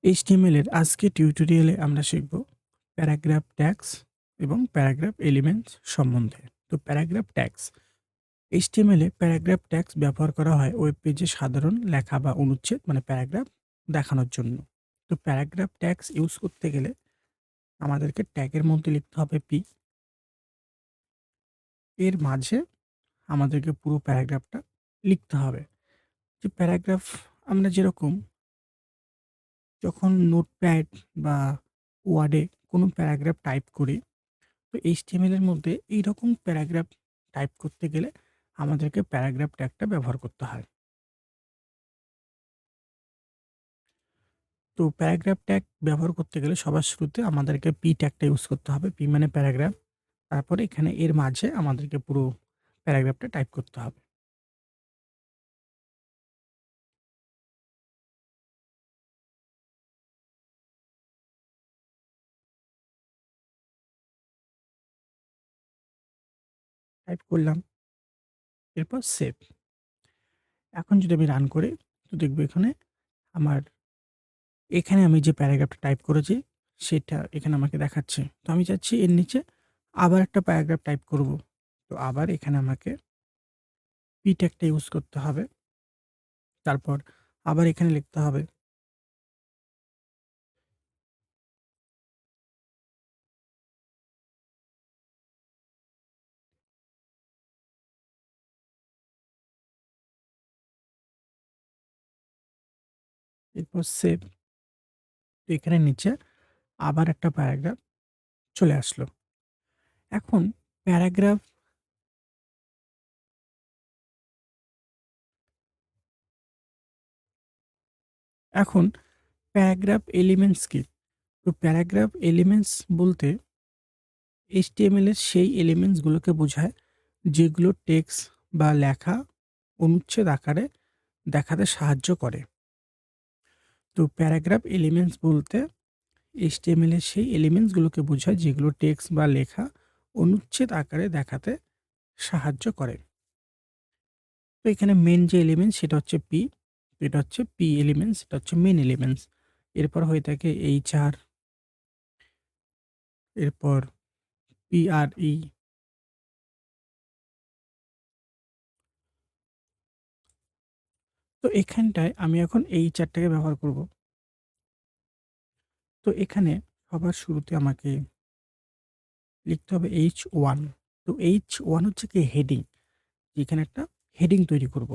HTML এর আজকের টিউটোরিয়ালে আমরা শিখব প্যারাগ্রাফ ট্যাগস এবং প্যারাগ্রাফ এলিমেন্টস সম্বন্ধে। তো paragraph tags HTML a paragraph tags ব্যবহার করা হয় ওয়েব পেজে সাধারণ লেখা বা অনুচ্ছেদ মানে প্যারাগ্রাফ দেখানোর জন্য। তো প্যারাগ্রাফ ট্যাগস ইউজ করতে গেলে আমাদেরকে ট্যাগের মধ্যে লিখতে হবে পি, এর মাঝে আমাদেরকে পুরো প্যারাগ্রাফটা লিখতে হবে। যে প্যারাগ্রাফ আমরা যেরকম যখন নোটপ্যাড বা ওয়ার্ডে কোনো প্যারাগ্রাফ টাইপ করি, তো HTML এর মধ্যে এইরকম প্যারাগ্রাফ টাইপ করতে গেলে আমাদেরকে প্যারাগ্রাফ ট্যাগটা ব্যবহার করতে হয়। তো প্যারাগ্রাফ ট্যাগ ব্যবহার করতে গেলে সবার শুরুতে আমাদেরকে পি ট্যাগটা ইউজ করতে হবে। পি মানে প্যারাগ্রাফ। তারপরে এখানে এর মাঝে আমাদেরকে পুরো প্যারাগ্রাফটা টাইপ করতে হবে। টাইপ করলাম। এরপর সেভ। এখন যদি আমি রান করি, তো দেখব আমার এখানে আমি যে প্যারাগ্রাফটা টাইপ করেছি সেটা এখানে আমাকে দেখাচ্ছে। তো আমি চাচ্ছি এর নিচে আবার একটা প্যারাগ্রাফ টাইপ করব। তো আবার এখানে আমাকে পি ট্যাগটা ইউজ করতে হবে। তারপর আবার এখানে লিখতে হবে। এরপর সেভ। তো এখানে নিচে আবার একটা প্যারাগ্রাফ চলে আসলো। এখন প্যারাগ্রাফ এখন প্যারাগ্রাফ এলিমেন্টস কি? তো প্যারাগ্রাফ এলিমেন্টস বলতে HTML এর সেই এলিমেন্টস গুলোকে বোঝায় যেগুলো টেক্সট বা লেখা অনুচ্ছেদ আকারে দেখাতে সাহায্য করে। তো প্যারাগ্রাফ এলিমেন্টস বলতে HTML এর সেই এলিমেন্টস গুলোকে বোঝায় যেগুলো টেক্সট বা লেখা অনুচ্ছেদ আকারে দেখাতে সাহায্য করে। তো এখানে মেইন যে এলিমেন্টস সেটা হচ্ছে পি। এটা হচ্ছে পি এলিমেন্টস, এটা হচ্ছে মেইন এলিমেন্টস। এরপর হয়ে থাকে এইচআর, এরপর পিআরই। তো এখানটায় আমি এখন এইচআরটাকে ব্যবহার করব। তো এখানে সবার শুরুতে আমাকে লিখতে হবে H1। তো H1 হচ্ছে কি হেডিং। এখানে একটা হেডিং তৈরি করব।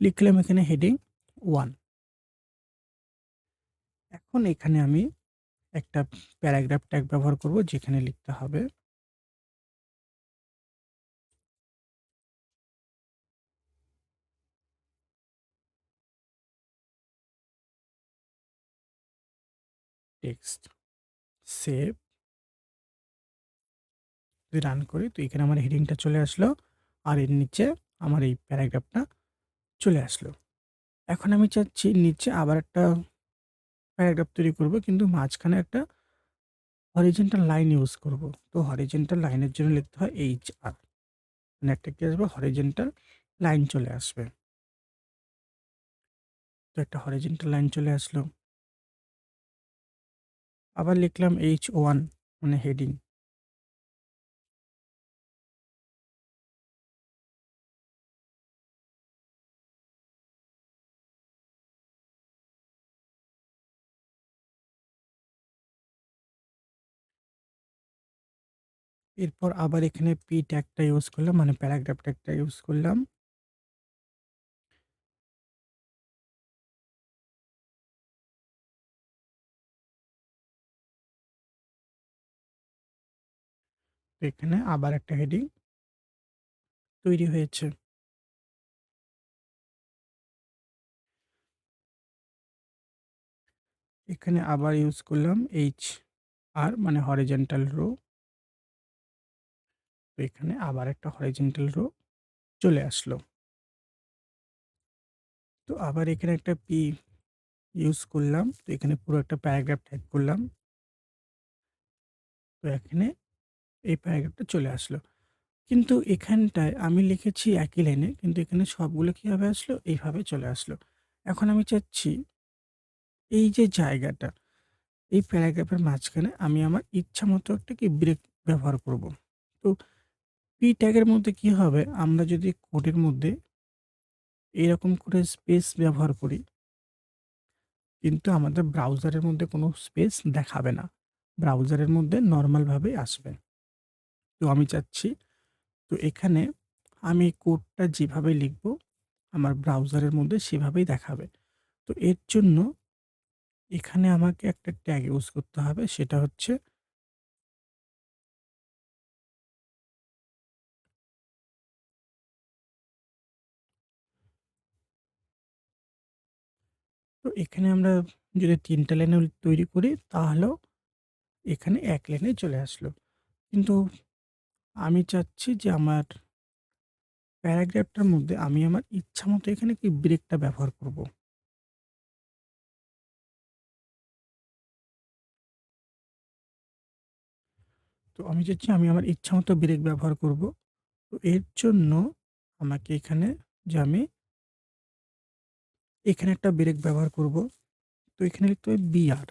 লিখলাম এখানে হেডিং 1। এখন এখানে আমি একটা প্যারাগ্রাফ ট্যাগ ব্যবহার করব যেখানে লিখতে হবে টেক্সট। সেভ। যদি রান করি তো এখানে আমার হেডিংটা চলে আসলো। আর এর নিচে আমার এই প্যারাগ্রাফটা চলে আসলো। এখন আমি চাচ্ছি নিচে আবার একটা প্যারাগ্রাফ তৈরি করব, কিন্তু মাঝখানে একটা হরিজন্টাল লাইন ইউজ করব। তো হরিজন্টাল লাইনের জন্য লিখতে হয় HR। মানে একটা কি আসবে, হরিজন্টাল লাইন চলে আসবে। তো একটা হরিজন্টাল লাইন চলে আসলো। আবার লিখলাম H1 মানে হেডিং। এরপর আবার এখানে পি ট্যাগটা ইউজ করলাম, মানে প্যারাগ্রাফ ট্যাগটা ইউজ করলাম। তো এখানে আবার একটা হেডিং তৈরি হয়েছে। এখানে আবার ইউজ করলাম HR মানে হরিজন্টাল রো। তো এখানে আবার একটা হরিজন্টাল রো চলে আসলো। তো আবার এখানে একটা পি ইউজ করলাম। তো এখানে পুরো একটা প্যারাগ্রাফ টাইপ করলাম। তো এখানে এই প্যারাগ্রাফটা চলে আসলো। কিন্তু এখানটায় আমি লিখেছি একই লাইনে, কিন্তু এখানে সবগুলো কিভাবে আসলো? এইভাবে চলে আসলো। এখন আমি চাচ্ছি এই যে জায়গাটা, এই প্যারাগ্রাফের মাঝখানে আমি আমার ইচ্ছামতো একটা কি ব্রেক ব্যবহার করব। তো p ট্যাগের মধ্যে কি হবে? আমরা যদি কোডের মধ্যে এরকম করে স্পেস ব্যবহার করি, কিন্তু আমাদের ব্রাউজারের মধ্যে কোনো স্পেস দেখাবে না। ব্রাউজারের মধ্যে নরমাল ভাবেই আসবে। তো আমি চাচ্ছি, তো এখানে আমি কোডটা যেভাবে লিখব, আমার ব্রাউজারের মধ্যে সেভাবেই দেখাবে। তো এর জন্য এখানে আমাকে একটা ট্যাগ ইউজ করতে হবে। সেটা হচ্ছে, তো এখানে আমরা যদি ৩ টা লাইনে তৈরি করি, তাহলেও এখানে ১ লাইনে চলে আসলো। কিন্তু আমি চাচ্ছি যে আমার প্যারাগ্রাফটার মধ্যে আমি আমার ইচ্ছামতো এখানে কি ব্রেকটা ব্যবহার করব। তো আমি চাচ্ছি আমি আমার ইচ্ছামতো ব্রেক ব্যবহার করব। তো এর জন্য আমাকে এখানে যে আমি এখানে একটা ব্রেক ব্যবহার করব। তো এখানে লিখতে হবে বিআর।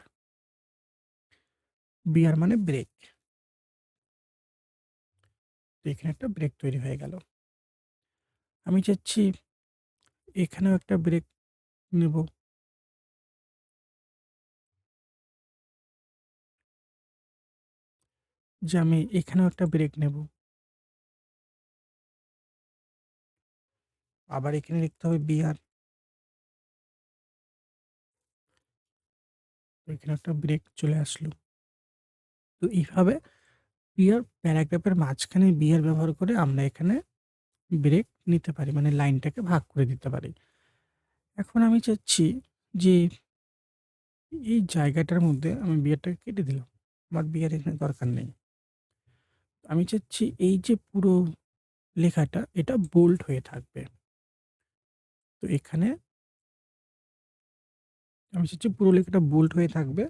বিআর মানে ব্রেক। তো এখানে একটা ব্রেক তৈরি হয়ে গেল। আমি চাচ্ছি এখানেও একটা ব্রেক নেব। যে আমি এখানেও একটা ব্রেক নেব। আবার এখানে লিখতে হবে বিআর। তো এখানে একটা ব্রেক চলে আসলো। তো এইভাবে বিআর প্যারাগ্রাফের মাঝখানে বিআর ব্যবহার করে আমরা এখানে ব্রেক নিতে পারি। মানে লাইনটাকে ভাগ করে দিতে পারি। এখন আমি চাচ্ছি যে এই জায়গাটার মধ্যে আমি বিআরটাকে কেটে দিলাম। আমার বিআর এখানে দরকার নেই। আমি চাচ্ছি এই যে পুরো লেখাটা এটা বোল্ড হয়ে থাকবে। তো এখানে আমি চাচ্ছি পুরো লেখাটা বোল্ড হয়ে থাকবে।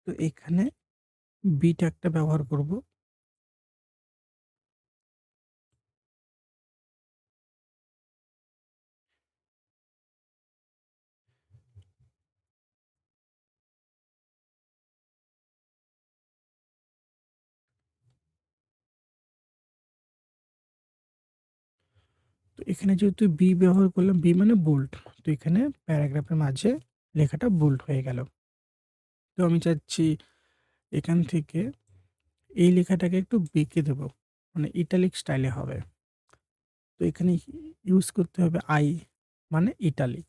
তো এখানে বি ট্যাগটা ব্যবহার করব। তো এখানে যেহেতু বি ব্যবহার করলাম, বি মানে বোল্ড। তো এখানে প্যারাগ্রাফের মাঝে লেখাটা বোল্ড হয়ে গেল। তো আমি চাচ্ছি এখান থেকে এই লেখাটাকে একটু বেঁকে দেব। মানে ইটালিক স্টাইলে হবে। তো এখানে ইউজ করতে হবে আই মানে ইটালিক।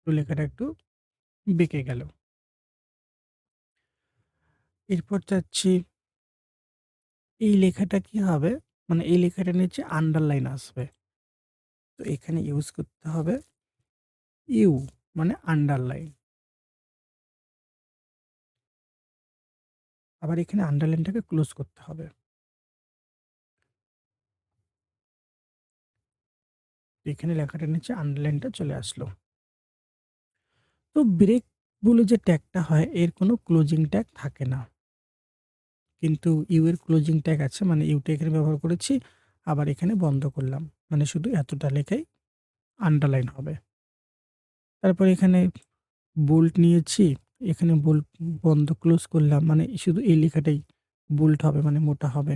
তো লেখাটা একটু বেঁকে গেল। এরপর চাচ্ছি এই লেখাটা কি হবে? মানে এই লেখাটার নিচে আন্ডারলাইন আসবে। তো এখানে ইউজ করতে হবে ইউ মানে আন্ডারলাইন। আবার এখানে আন্ডারলাইনটাকে ক্লোজ করতে হবে। তো এখানে লেখাটার নিচে আন্ডারলাইনটা চলে আসলো। তো ব্রেক বলে যে ট্যাগটা হয় এর কোনো ক্লোজিং ট্যাগ থাকে না। কিন্তু ইউ এর ক্লোজিং ট্যাগ আছে, মানে ইউটা এখানে ব্যবহার করেছি। আবার এখানে বন্ধ করলাম। মানে শুধু এতটা লেখাই আন্ডারলাইন হবে। তারপর এখানে বোল্ট নিয়েছি। এখানে বোল্ট বন্ধ ক্লোজ করলাম। মানে শুধু এই লেখাটাই বোল্ট হবে, মানে মোটা হবে।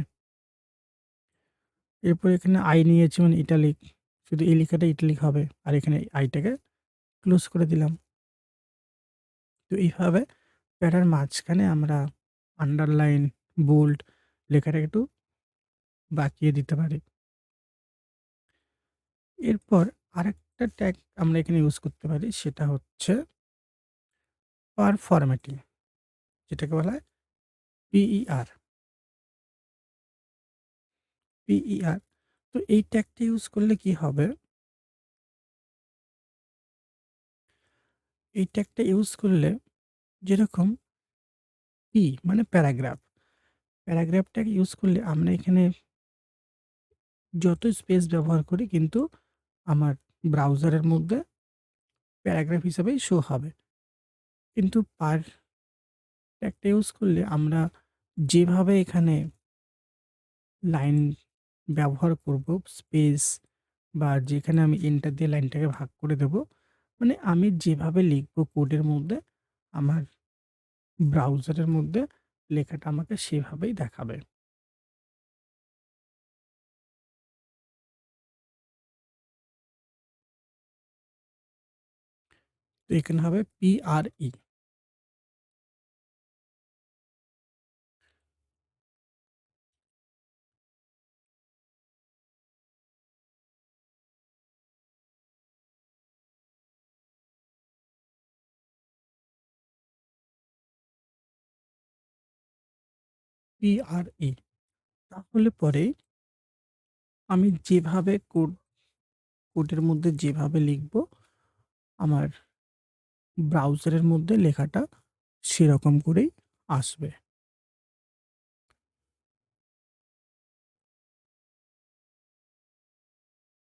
এরপর এখানে আই নিয়েছি মানে ইটালিক। শুধু এই লেখাটা ইটালিক হবে। আর এখানে আইটাকে ক্লোজ করে দিলাম। তো এইভাবে প্যারার মাঝখানে আমরা আন্ডারলাইন, বোল্ড লেখাটাকে একটু বাঁকিয়ে দিতে পারি। এরপর আরেকটা ট্যাগ আমরা এখানে ইউজ করতে পারি, সেটা হচ্ছে ফরম্যাটিং, যেটাকে বলা হয় পিইআর। পিইআর। তো এই ট্যাগটা ইউজ করলে কি হবে? এই ট্যাগটা ইউজ করলে যেরকম পি মানে প্যারাগ্রাফ, প্যারাগ্রাফ ট্যাগ ইউজ করলে আমরা এখানে যত স্পেস ব্যবহার করি কিন্তু আমার ব্রাউজারের মধ্যে প্যারাগ্রাফ হিসাবেই শো হবে। কিন্তু পার ট্যাগটা ইউজ করলে আমরা যেভাবে এখানে লাইন ব্যবহার করব, স্পেস বা যেখানে আমি এন্টার দিয়ে লাইনটাকে ভাগ করে দেব, মানে আমি যেভাবে লিখব কোডের মধ্যে, আমার ব্রাউজারের মধ্যে লেখাটা আমাকে সেভাবেই দেখাবে। তো এখানে হবে PRE। PRE তাহলে পরে আমি যেভাবে কোডের মধ্যে যেভাবে লিখব, আমার ব্রাউজারের মধ্যে লেখাটা সেরকম করেই আসবে।